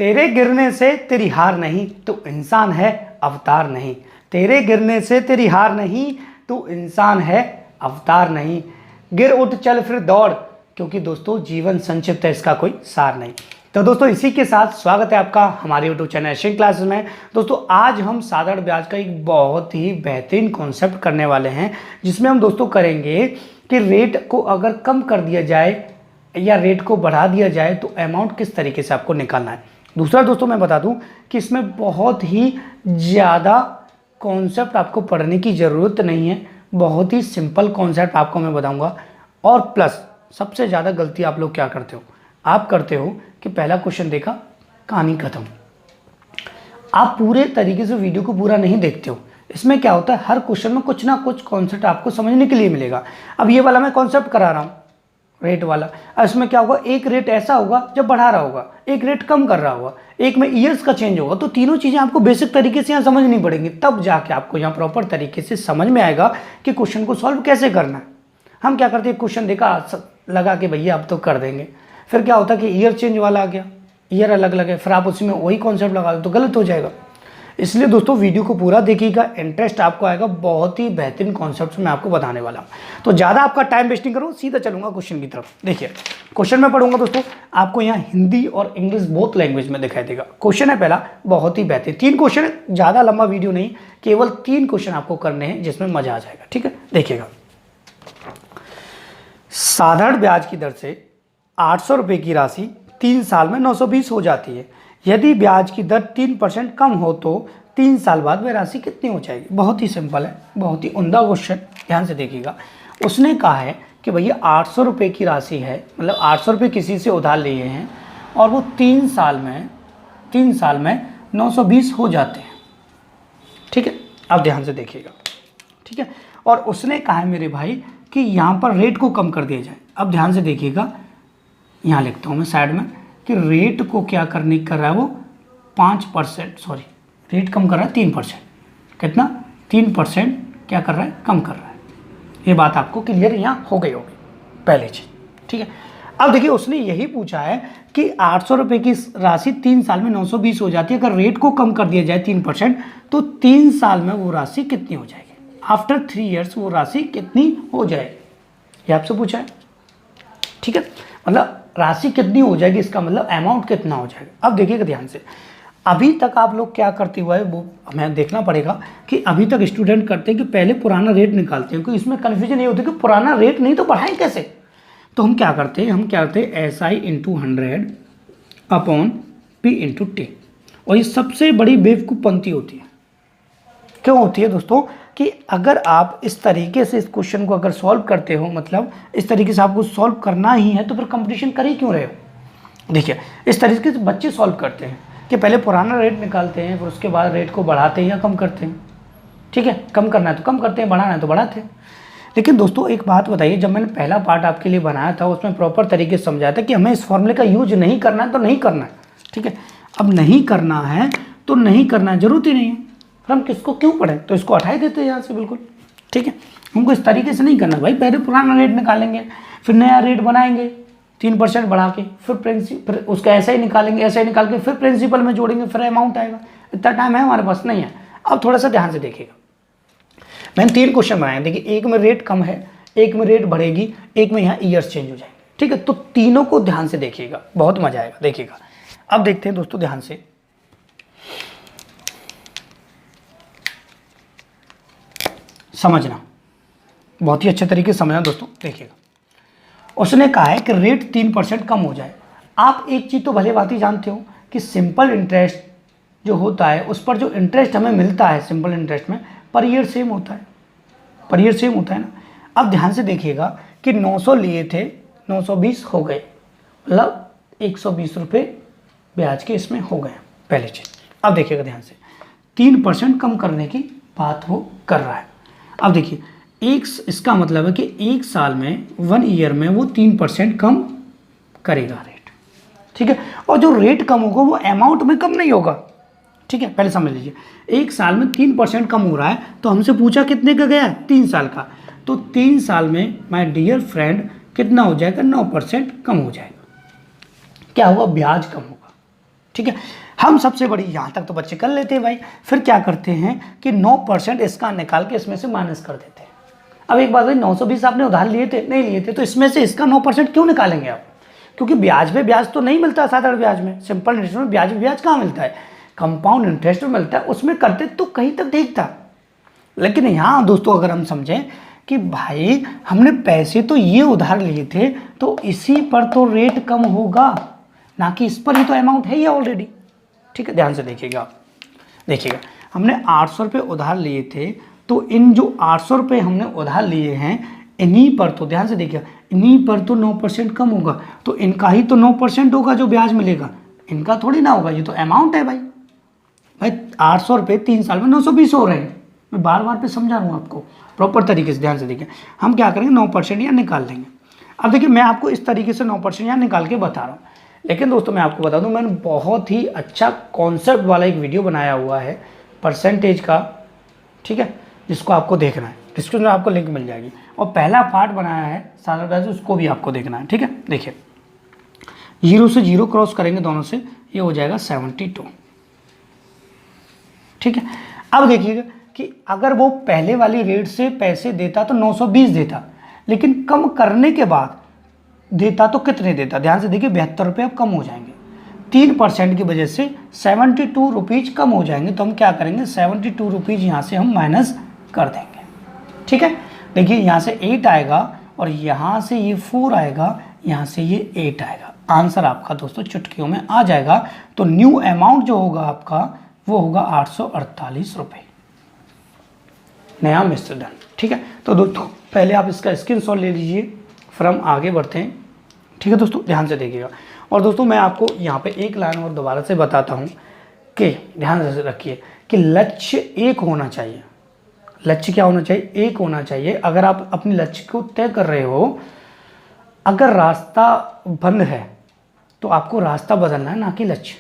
तेरे गिरने से तेरी हार नहीं, तू इंसान है अवतार नहीं। तेरे गिरने से तेरी हार नहीं, तू इंसान है अवतार नहीं। गिर उठ चल फिर दौड़, क्योंकि दोस्तों जीवन संक्षिप्त है, इसका कोई सार नहीं। तो दोस्तों इसी के साथ स्वागत है आपका हमारे यूट्यूब चैनल एशियन क्लासेस में। दोस्तों आज हम साधारण ब्याज का एक बहुत ही बेहतरीन कॉन्सेप्ट करने वाले हैं, जिसमें हम दोस्तों करेंगे कि रेट को अगर कम कर दिया जाए या रेट को बढ़ा दिया जाए तो अमाउंट किस तरीके से आपको निकालना है। दूसरा दोस्तों मैं बता दूं कि इसमें बहुत ही ज़्यादा कॉन्सेप्ट आपको पढ़ने की ज़रूरत नहीं है, बहुत ही सिंपल कॉन्सेप्ट आपको मैं बताऊंगा। और प्लस सबसे ज़्यादा गलती आप लोग क्या करते हो, आप करते हो कि पहला क्वेश्चन देखा, कहानी खत्म। आप पूरे तरीके से वीडियो को पूरा नहीं देखते हो। इसमें क्या होता है, हर क्वेश्चन में कुछ ना कुछ कॉन्सेप्ट आपको समझने के लिए मिलेगा। अब ये वाला मैं कॉन्सेप्ट करा रहा हूँ रेट वाला, और इसमें क्या होगा, एक रेट ऐसा होगा जब बढ़ा रहा होगा, एक रेट कम कर रहा होगा, एक में ईयर्स का चेंज होगा। तो तीनों चीज़ें आपको बेसिक तरीके से यहाँ समझनी पड़ेंगी, तब जाके आपको यहाँ प्रॉपर तरीके से समझ में आएगा कि क्वेश्चन को सॉल्व कैसे करना है। हम क्या करते हैं, क्वेश्चन देखा लगा के भैया अब तो कर देंगे, फिर क्या होता है कि ईयर चेंज वाला आ गया, ईयर अलग अलग है, फिर आप उसी में वही कॉन्सेप्ट लगा दो तो गलत हो जाएगा। इसलिए दोस्तों वीडियो को पूरा देखिएगा, इंटरेस्ट आपको आएगा, बहुत ही बेहतरीन कॉन्सेप्ट मैं आपको बताने वाला हूँ। तो ज़्यादा आपका टाइम वेस्टिंग करो, सीधा चलूंगा क्वेश्चन की तरफ। देखिए क्वेश्चन में पढ़ूंगा दोस्तों, आपको यहाँ हिंदी और इंग्लिश बोथ लैंग्वेज में दिखाई देगा। क्वेश्चन है पहला, बहुत ही बेहतरीन, 3 क्वेश्चन है, ज़्यादा लंबा वीडियो नहीं, केवल 3 क्वेश्चन आपको करने हैं जिसमें मजा आ जाएगा। ठीक है, देखिएगा। साधारण ब्याज की दर से 800 रुपये की राशि 3 साल में 920 हो जाती है। यदि ब्याज की दर 3% कम हो तो 3 साल बाद वह राशि कितनी हो जाएगी। बहुत ही सिंपल है, बहुत ही उम्दा क्वेश्चन, ध्यान से देखिएगा। उसने कहा है कि भैया 800 रुपये की राशि है, मतलब 800 रुपये किसी से उधार लिए हैं और वो 3 साल में 920 हो जाते हैं। ठीक है, अब ध्यान से देखिएगा। ठीक है, और उसने कहा है मेरे भाई कि यहाँ पर रेट को कम कर दिया जाए। अब ध्यान से देखिएगा, यहाँ लिखता हूँ मैं साइड में कि रेट को क्या करने कर रहा है वो 5%, सॉरी रेट कम कर रहा है 3%। कितना, 3% क्या कर रहा है, कम कर रहा है। ये बात आपको क्लियर यहाँ हो गई होगी पहले चीज। ठीक है, अब देखिए उसने यही पूछा है कि 800 रुपये की राशि 3 साल में 920 हो जाती है, अगर रेट को कम कर दिया जाए 3% तो 3 साल में वो राशि कितनी हो जाएगी, आफ्टर 3 ईयर्स वो राशि कितनी हो जाएगी, ये आपसे पूछा है। ठीक है, मतलब राशि कितनी हो जाएगी, इसका मतलब अमाउंट कितना हो जाएगा। अब देखिएगा ध्यान से, अभी तक आप लोग क्या करते हुए वो हमें देखना पड़ेगा कि अभी तक स्टूडेंट करते हैं कि पहले पुराना रेट निकालते हैं, क्योंकि इसमें कन्फ्यूजन ये होती है कि पुराना रेट नहीं तो बढ़ाएं कैसे। तो हम क्या करते हैं, SI × 100 अपॉन P × T। और ये सबसे बड़ी बेवकूफ़पंती होती है। क्यों होती है दोस्तों, कि अगर आप इस तरीके से इस क्वेश्चन को अगर सॉल्व करते हो, मतलब इस तरीके से आपको सॉल्व करना ही है, तो फिर कंपटीशन कर ही क्यों रहे हो। देखिए इस तरीके से बच्चे सॉल्व करते हैं कि पहले पुराना रेट निकालते हैं, फिर उसके बाद रेट को बढ़ाते हैं या कम करते हैं। ठीक है, कम करना है तो कम करते हैं, बढ़ाना है तो बढ़ाते हैं। लेकिन दोस्तों एक बात बताइए, जब मैंने पहला पार्ट आपके लिए बनाया था उसमें प्रॉपर तरीके से समझाया था कि हमें इस फॉर्मूले का यूज नहीं करना है तो नहीं करना है। ठीक है, अब नहीं करना है तो नहीं करना है, जरूरत ही नहीं है, फिर हम किसको क्यों पढ़ें, तो इसको हटा ही देते हैं यहाँ से बिल्कुल। ठीक है, हमको इस तरीके से नहीं करना भाई, पहले पुराना रेट निकालेंगे, फिर नया रेट बनाएंगे 3% बढ़ा के, फिर उसका ऐसा ही निकालेंगे, ऐसा ही निकाल के फिर प्रिंसिपल में जोड़ेंगे, फिर अमाउंट आएगा। इतना टाइम है हमारे पास नहीं है। अब थोड़ा सा ध्यान से देखिएगा, मैंने 3 क्वेश्चन बनाए, देखिए एक में रेट कम है, एक में रेट बढ़ेगी, एक में यहाँ ईयर्स चेंज हो जाएंगे। ठीक है, तो तीनों को ध्यान से देखिएगा, बहुत मजा आएगा। देखिएगा, अब देखते हैं दोस्तों ध्यान से, समझना, बहुत ही अच्छे तरीके से समझना दोस्तों। देखिएगा, उसने कहा है कि रेट 3% कम हो जाए। आप एक चीज़ तो भले बात ही जानते हो कि सिंपल इंटरेस्ट जो होता है उस पर जो इंटरेस्ट हमें मिलता है सिंपल इंटरेस्ट में पर ईयर सेम होता है, पर ईयर सेम होता है ना। अब ध्यान से देखिएगा कि 900 लिए थे, 920 हो गए, मतलब 120 रुपये ब्याज के इसमें हो गए पहले चीज़। अब देखिएगा ध्यान से, 3% कम करने की बात वो कर रहा है। अब देखिए इसका मतलब है कि 1 साल में 1 ईयर में वो 3% कम करेगा रेट। ठीक है, और जो रेट कम होगा वो अमाउंट में कम नहीं होगा। ठीक है, पहले समझ लीजिए, 1 साल में 3% कम हो रहा है, तो हमसे पूछा कितने का गया, 3 साल का, तो 3 साल में माय डियर फ्रेंड कितना हो जाएगा, 9% कम हो जाएगा। क्या हुआ, ब्याज कम होगा। ठीक है। हम सबसे बड़ी यहाँ तक तो बच्चे कर लेते हैं भाई, फिर क्या करते हैं कि 9% इसका निकाल के इसमें से माइनस कर देते हैं। अब एक बात भाई, 920 आपने उधार लिए थे, नहीं लिए थे, तो इसमें से इसका 9% क्यों निकालेंगे आप? क्योंकि ब्याज पे ब्याज तो नहीं मिलता साधारण ब्याज में, सिंपल इंटरेस्ट में ब्याज ब्याज कहाँ मिलता है, कंपाउंड इंटरेस्ट में मिलता है। उसमें करते तो कहीं तक ठीक था, लेकिन यहाँ दोस्तों अगर हम समझें कि भाई हमने पैसे तो ये उधार लिए थे, तो इसी पर तो रेट कम होगा, ना कि इस पर ही तो अमाउंट है ये ऑलरेडी। ठीक है, ध्यान से देखिएगा, देखिएगा हमने 800 रुपये उधार लिए थे, तो इन जो 800 रुपये हमने उधार लिए हैं, इन्हीं पर तो, ध्यान से देखिएगा, इन्हीं पर तो 9% कम होगा, तो इनका ही तो 9% होगा जो ब्याज मिलेगा, इनका थोड़ी ना होगा, ये तो अमाउंट है भाई। भाई 800 रुपये 3 साल में 920 हो रहे हैं, मैं बार बार पे समझा रहा हूँ आपको, प्रॉपर तरीके से ध्यान से देखिए। हम क्या करेंगे, 9% यहाँ निकाल लेंगे। अब देखिए मैं आपको इस तरीके से 9% यहाँ निकाल के बता रहा हूँ, लेकिन दोस्तों मैं आपको बता दूँ, मैंने बहुत ही अच्छा कॉन्सेप्ट वाला एक वीडियो बनाया हुआ है परसेंटेज का, ठीक है, जिसको आपको देखना है, डिस्क्रिप्शन में आपको लिंक मिल जाएगी, और पहला पार्ट बनाया है साधारण ब्याज, उसको भी आपको देखना है। ठीक है, देखिए 0 से 0 क्रॉस करेंगे दोनों से, ये हो जाएगा 72। ठीक है, अब देखिएगा कि अगर वो पहले वाली रेट से पैसे देता तो 920 देता, लेकिन कम करने के बाद देता तो कितने देता, ध्यान से देखिए 72 रुपये अब कम हो जाएंगे, 3% की वजह से 72 रुपीज़ कम हो जाएंगे। तो हम क्या करेंगे, 72 रुपीज़ यहाँ से हम माइनस कर देंगे। ठीक है, देखिए यहाँ से 8 आएगा, और यहाँ से ये 4 आएगा, यहाँ से ये 8 आएगा। आंसर आपका दोस्तों चुटकियों में आ जाएगा। तो न्यू अमाउंट जो होगा आपका वो होगा 848 रुपये, नया मिस्टर डन। ठीक है, तो दोस्तों पहले आप इसका स्क्रीनशॉट ले लीजिए, फिर हम आगे बढ़ते हैं। ठीक है दोस्तों, ध्यान से देखिएगा। और दोस्तों मैं आपको यहाँ पे एक लाइन और दोबारा से बताता हूँ कि ध्यान से रखिए कि लक्ष्य एक होना चाहिए। लक्ष्य क्या होना चाहिए, एक होना चाहिए। अगर आप अपने लक्ष्य को तय कर रहे हो, अगर रास्ता बंद है तो आपको रास्ता बदलना है, ना कि लक्ष्य।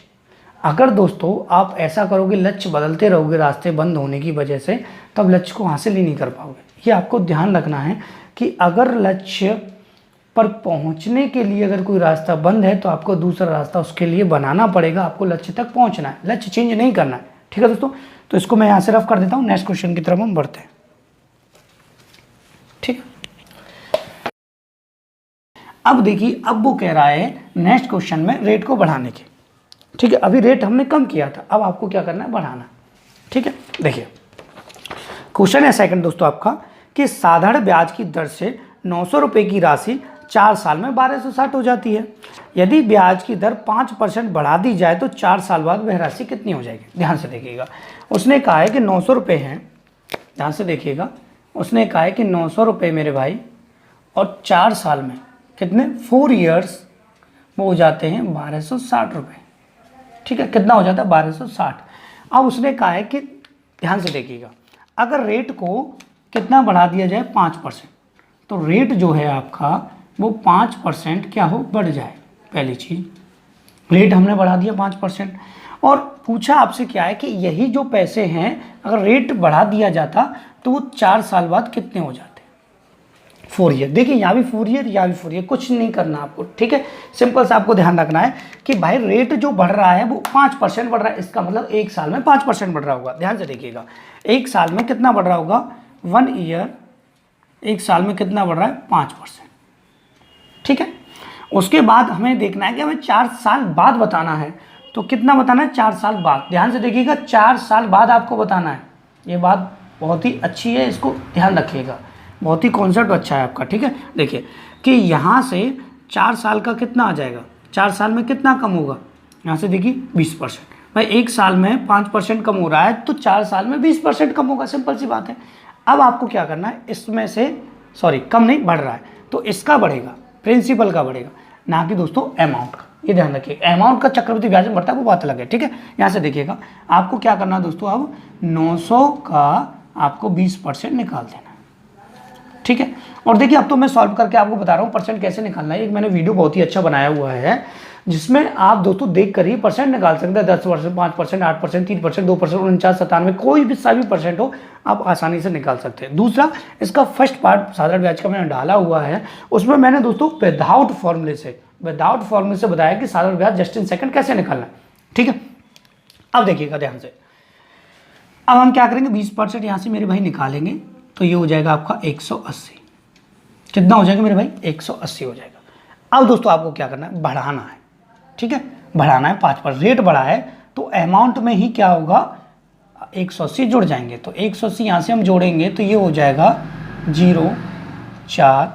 अगर दोस्तों आप ऐसा करोगे, लक्ष्य बदलते रहोगे रास्ते बंद होने की वजह से, तब लक्ष्य को हासिल ही नहीं कर पाओगे। ये आपको ध्यान रखना है कि अगर लक्ष्य पर पहुंचने के लिए अगर कोई रास्ता बंद है तो आपको दूसरा रास्ता उसके लिए बनाना पड़ेगा। आपको लक्ष्य तक पहुंचना है, लक्ष्य चेंज नहीं करना है। ठीक है दोस्तों, तो इसको मैं यहाँ से रफ कर देता हूँ, नेक्स्ट क्वेश्चन की तरफ हम बढ़ते हैं। ठीक है, अब देखिए, अब वो कह रहा है नेक्स्ट क्वेश्चन में रेट को बढ़ाने की। ठीक है, अभी रेट हमने कम किया था, अब आपको क्या करना है, बढ़ाना। ठीक है, देखिए क्वेश्चन है सेकंड दोस्तों आपका कि साधारण ब्याज की दर से 900 रुपये की राशि 4 साल में 1260 हो जाती है। यदि ब्याज की दर 5% बढ़ा दी जाए तो 4 साल बाद वह राशि कितनी हो जाएगी। ध्यान से देखिएगा, उसने कहा है कि 900 रुपये हैं, ध्यान से देखिएगा, उसने कहा है कि 900 रुपये मेरे भाई, और 4 साल में कितने, 4 ईयर्स वो हो जाते हैं 1260 रुपये। ठीक है, कितना हो जाता है, 1260। अब उसने कहा है कि ध्यान से देखिएगा, अगर रेट को कितना बढ़ा दिया जाए, 5%, तो रेट जो है आपका वो 5% क्या हो, बढ़ जाए। पहली चीज़, रेट हमने बढ़ा दिया 5%, और पूछा आपसे क्या है कि यही जो पैसे हैं अगर रेट बढ़ा दिया जाता तो वो 4 साल बाद कितने हो जाते, 4 ईयर। देखिए यहाँ भी 4 ईयर, यहाँ भी 4 ईयर, कुछ नहीं करना आपको। ठीक है, सिंपल से आपको ध्यान रखना है कि भाई रेट जो बढ़ रहा है वो 5% बढ़ रहा है, इसका मतलब 1 साल में 5% बढ़ रहा होगा। ध्यान से देखिएगा, 1 साल में कितना बढ़ रहा होगा, 1 ईयर, 1 साल में कितना बढ़ रहा है, 5%। ठीक है, उसके बाद हमें देखना है कि हमें 4 साल बाद बताना है, तो कितना बताना है, 4 साल बाद। ध्यान से देखिएगा, 4 साल बाद आपको बताना है। ये बात बहुत ही अच्छी है, इसको ध्यान रखिएगा, बहुत ही कॉन्सेप्ट अच्छा है आपका। ठीक है, देखिए कि यहाँ से 4 साल का कितना आ जाएगा, 4 साल में कितना कम होगा, यहाँ से देखिए 20%। भाई 1 साल में 5% कम हो रहा है तो 4 साल में 20% कम होगा, सिंपल सी बात है। अब आपको क्या करना है, इसमें से सॉरी कम नहीं, बढ़ रहा है तो इसका बढ़ेगा, प्रिंसिपल का बढ़ेगा, ना कि दोस्तों अमाउंट का। ये ध्यान रखिएगा, अमाउंट का चक्रवृद्धि ब्याज में बढ़ता है वो बात अलग है। ठीक है, यहाँ से देखिएगा, आपको क्या करना है दोस्तों, अब 900 का आपको 20% निकाल देना। ठीक है, और देखिए अब तो मैं सॉल्व करके आपको बता रहा हूँ परसेंट कैसे निकालना है। एक मैंने वीडियो बहुत ही अच्छा बनाया हुआ है जिसमें आप दोस्तों देख कर ही परसेंट निकाल सकते हैं। 10%, 5%, 8%, 3%, 2%, 49, 97, कोई भी सा भी परसेंट हो आप आसानी से निकाल सकते हैं। दूसरा, इसका फर्स्ट पार्ट साधारण ब्याज का मैंने डाला हुआ है, उसमें मैंने दोस्तों विदाउट फॉर्मूले से बताया कि साधारण ब्याज जस्ट इन सेकंड कैसे निकालना है। ठीक है। अब देखिएगा ध्यान से, अब हम क्या करेंगे, 20% यहाँ से मेरे भाई निकालेंगे तो ये हो जाएगा आपका 180। कितना हो जाएगा मेरे भाई, 180 हो जाएगा। अब दोस्तों आपको क्या करना है, बढ़ाना है, ठीक है, बढ़ाना है 5%। रेट बढ़ा है तो अमाउंट में ही क्या होगा, 180 जुड़ जाएंगे। तो 180 यहाँ से हम जोड़ेंगे तो ये हो जाएगा 0 4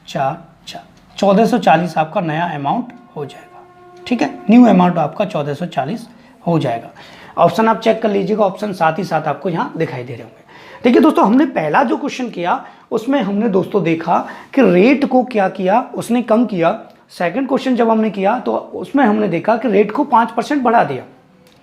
4 4, 1440 आपका नया अमाउंट हो जाएगा। ठीक है, न्यू अमाउंट आपका 1440 हो जाएगा। ऑप्शन आप चेक कर लीजिएगा, ऑप्शन साथ ही साथ आपको यहाँ दिखाई दे रहे होंगे। देखिए दोस्तों, हमने पहला जो क्वेश्चन किया उसमें हमने दोस्तों देखा कि रेट को क्या किया, उसने कम किया। सेकंड क्वेश्चन जब हमने किया तो उसमें हमने देखा कि रेट को 5% बढ़ा दिया।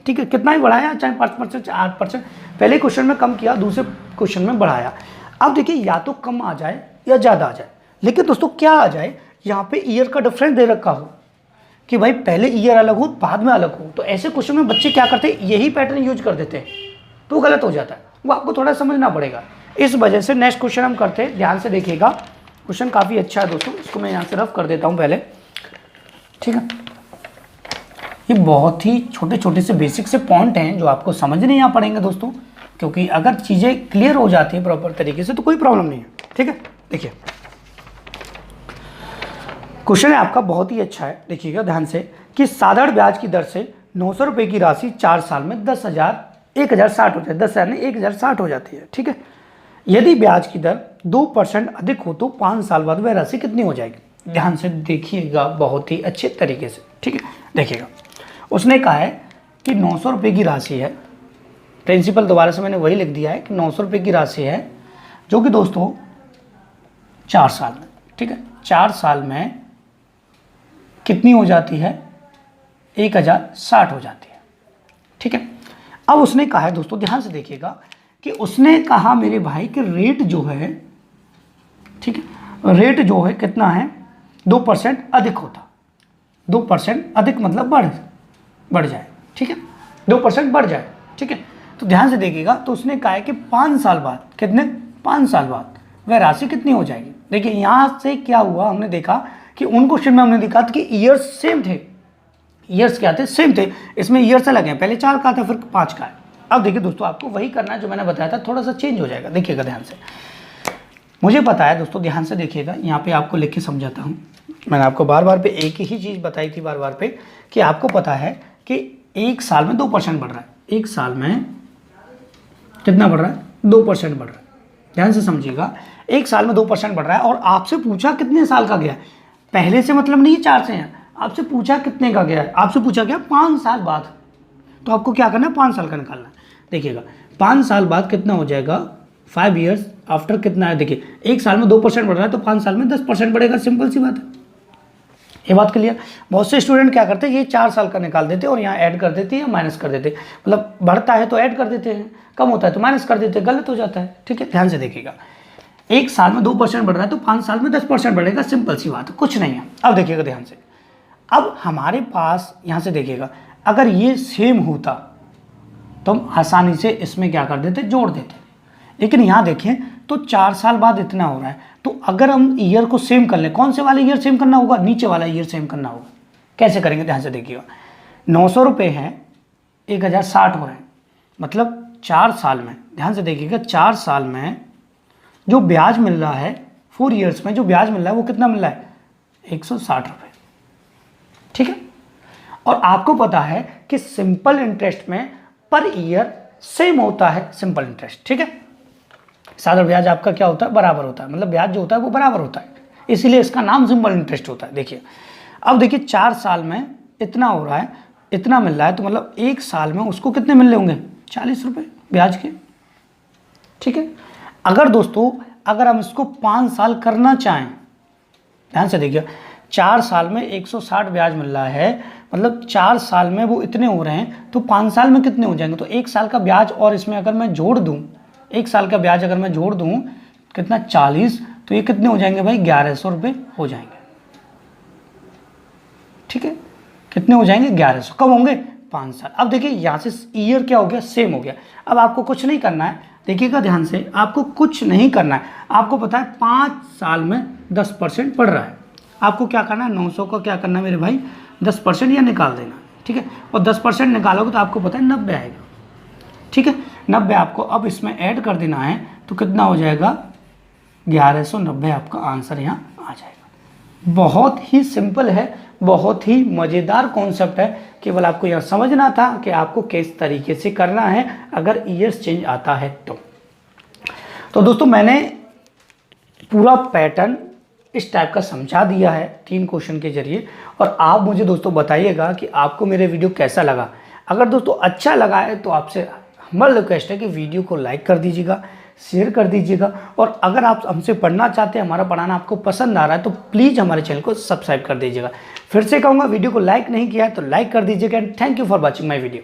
ठीक है, कितना ही बढ़ाया, चाहे 5% चाहे 8%। पहले क्वेश्चन में कम किया, दूसरे क्वेश्चन में बढ़ाया। अब देखिए या तो कम आ जाए या ज़्यादा आ जाए, लेकिन दोस्तों क्या आ जाए, यहाँ पे ईयर का डिफरेंस दे रखा हो कि भाई पहले ईयर अलग हो बाद में अलग हो। तो ऐसे क्वेश्चन में बच्चे क्या करते हैं, यही पैटर्न यूज कर देते हैं, तो गलत हो जाता है। वो आपको थोड़ा समझना पड़ेगा। इस वजह से नेक्स्ट क्वेश्चन हम करते हैं, ध्यान से देखिएगा। क्वेश्चन काफ़ी अच्छा है दोस्तों, इसको मैं यहाँ से रफ कर देता हूँ पहले। ठीक है, ये बहुत ही छोटे छोटे से बेसिक से पॉइंट हैं जो आपको समझने यहाँ पड़ेंगे दोस्तों, क्योंकि अगर चीज़ें क्लियर हो जाती है प्रॉपर तरीके से तो कोई प्रॉब्लम नहीं है। ठीक है, देखिए क्वेश्चन है आपका बहुत ही अच्छा है, देखिएगा ध्यान से कि साधारण ब्याज की दर से 900 रुपये की राशि 4 साल में 10,060 हो जाए, 10,000 नहीं 1,060 हो जाती है। ठीक है, यदि ब्याज की दर 2% अधिक हो तो 5 साल बाद वह राशि कितनी हो जाएगी। ध्यान से देखिएगा बहुत ही अच्छे तरीके से। ठीक है, देखिएगा उसने कहा है कि 900 रुपये की राशि है, प्रिंसिपल दोबारा से मैंने वही लिख दिया है कि 900 रुपये की राशि है, जो कि दोस्तों 4 साल में, ठीक है, 4 साल में कितनी हो जाती है, 1,060 हो जाती है। ठीक है, अब उसने कहा है दोस्तों, ध्यान से देखिएगा कि उसने कहा मेरे भाई कि रेट जो है, ठीक है, रेट जो है कितना है, 2% अधिक होता, 2% अधिक मतलब बढ़ जाए। ठीक है, 2% बढ़ जाए। ठीक है, तो ध्यान से देखिएगा, तो उसने कहा है कि 5 साल बाद, कितने, 5 साल बाद वह राशि कितनी हो जाएगी। देखिए यहाँ से क्या हुआ, हमने देखा कि उन क्वेश्चन में हमने देखा था कि ईयर्स सेम थे, ईयर्स क्या थे, सेम थे, इसमें ईयर्स अलग हैं, पहले 4 का था फिर 5 का है। अब देखिए दोस्तों, आपको वही करना है जो मैंने बताया था, थोड़ा सा चेंज हो जाएगा। देखिएगा ध्यान से, मुझे पता है दोस्तों, ध्यान से देखिएगा, यहाँ पे आपको लिख के समझाता हूँ। मैंने आपको बार बार पे एक ही चीज़ बताई थी बार बार पे कि आपको पता है कि 1 साल में 2% बढ़ रहा है, 1 साल में कितना बढ़ रहा है, 2% बढ़ रहा है। ध्यान से समझिएगा, 1 साल में 2% बढ़ रहा है। और आपसे पूछा कितने साल का गया है, पहले से मतलब नहीं 4 से है, आपसे पूछा कितने का गया है, आपसे पूछा गया 5 साल बाद। तो आपको क्या करना है, 5 साल का निकालना है। देखिएगा 5 साल बाद कितना हो जाएगा, 5 ईयर्स आफ्टर कितना है। देखिए 1 साल में 2% बढ़ रहा है तो 5 साल में 10% बढ़ेगा, सिंपल सी बात है। ये बात क्लियर। बहुत से स्टूडेंट क्या करते हैं, ये 4 साल का निकाल देते हैं और यहाँ ऐड कर देते हैं या माइनस कर देते हैं, मतलब बढ़ता है तो ऐड कर देते हैं, कम होता है तो माइनस कर देते हैं, गलत हो जाता है। ठीक है, ध्यान से देखिएगा, 1 साल में 2% बढ़ रहा है तो 5 साल में 10% बढ़ेगा, सिंपल सी बात है, कुछ नहीं है। अब देखिएगा ध्यान से, अब हमारे पास यहाँ से देखिएगा, अगर ये सेम होता तो हम आसानी से इसमें क्या कर देते, जोड़ देते। लेकिन यहाँ देखें तो 4 साल बाद इतना हो रहा है, तो अगर हम ईयर को सेम कर लें, कौन से वाले ईयर सेम करना होगा, नीचे वाला ईयर सेम करना होगा। कैसे करेंगे, ध्यान से देखिएगा, 900 रुपये हैं, 1,060 हो रहे हैं, मतलब 4 साल में, ध्यान से देखिएगा, 4 साल में जो ब्याज मिल रहा है, 4 ईयर्स में जो ब्याज मिल रहा है वो कितना मिल रहा है, 160 रुपये। ठीक है, और आपको पता है कि सिंपल इंटरेस्ट में पर ईयर सेम होता है सिंपल इंटरेस्ट। ठीक है, साधारण ब्याज आपका क्या होता है, बराबर होता है, मतलब ब्याज जो होता है वो बराबर होता है, इसीलिए इसका नाम सिंपल इंटरेस्ट होता है। देखिए अब देखिए 4 साल में इतना हो रहा है, इतना मिल रहा है, तो मतलब 1 साल में उसको कितने मिल रहे होंगे, 40 रुपये ब्याज के। ठीक है, अगर दोस्तों अगर हम इसको 5 साल करना चाहें, ध्यान से देखिए, 4 साल में 160 ब्याज मिल रहा है, मतलब 4 साल में वो इतने हो रहे हैं, तो 5 साल में कितने हो जाएंगे, तो 1 साल का ब्याज और इसमें अगर मैं जोड़ दूं, 1 साल का ब्याज अगर मैं जोड़ दूं कितना, 40, तो ये कितने हो जाएंगे भाई, 1100 रुपये हो जाएंगे। ठीक है, कितने हो जाएंगे, 1100, कब होंगे, 5 साल। अब देखिए यहाँ से ईयर क्या हो गया, सेम हो गया। अब आपको कुछ नहीं करना है, देखिएगा ध्यान से, आपको कुछ नहीं करना है, आपको पता है 5 साल में 10% बढ़ रहा है, आपको क्या करना है, 900 का क्या करना है मेरे भाई, 10% या निकाल देना। ठीक है, और 10% निकालोगे तो आपको पता है 90 आएगा। ठीक है, 90 आपको अब इसमें ऐड कर देना है, तो कितना हो जाएगा 1190 आपका आंसर यहाँ आ जाएगा। बहुत ही सिंपल है, बहुत ही मज़ेदार कॉन्सेप्ट है, केवल आपको यह समझना था कि आपको किस तरीके से करना है अगर ईयर्स चेंज आता है तो दोस्तों मैंने पूरा पैटर्न इस टाइप का समझा दिया है 3 क्वेश्चन के जरिए। और आप मुझे दोस्तों बताइएगा कि आपको मेरे वीडियो कैसा लगा। अगर दोस्तों अच्छा लगा है तो आपसे हमारा रिक्वेस्ट है कि वीडियो को लाइक कर दीजिएगा, शेयर कर दीजिएगा, और अगर आप हमसे पढ़ना चाहते हैं, हमारा पढ़ाना आपको पसंद आ रहा है, तो प्लीज़ हमारे चैनल को सब्सक्राइब कर दीजिएगा। फिर से कहूँगा, वीडियो को लाइक नहीं किया है तो लाइक कर दीजिएगा। And thank you for watching my video.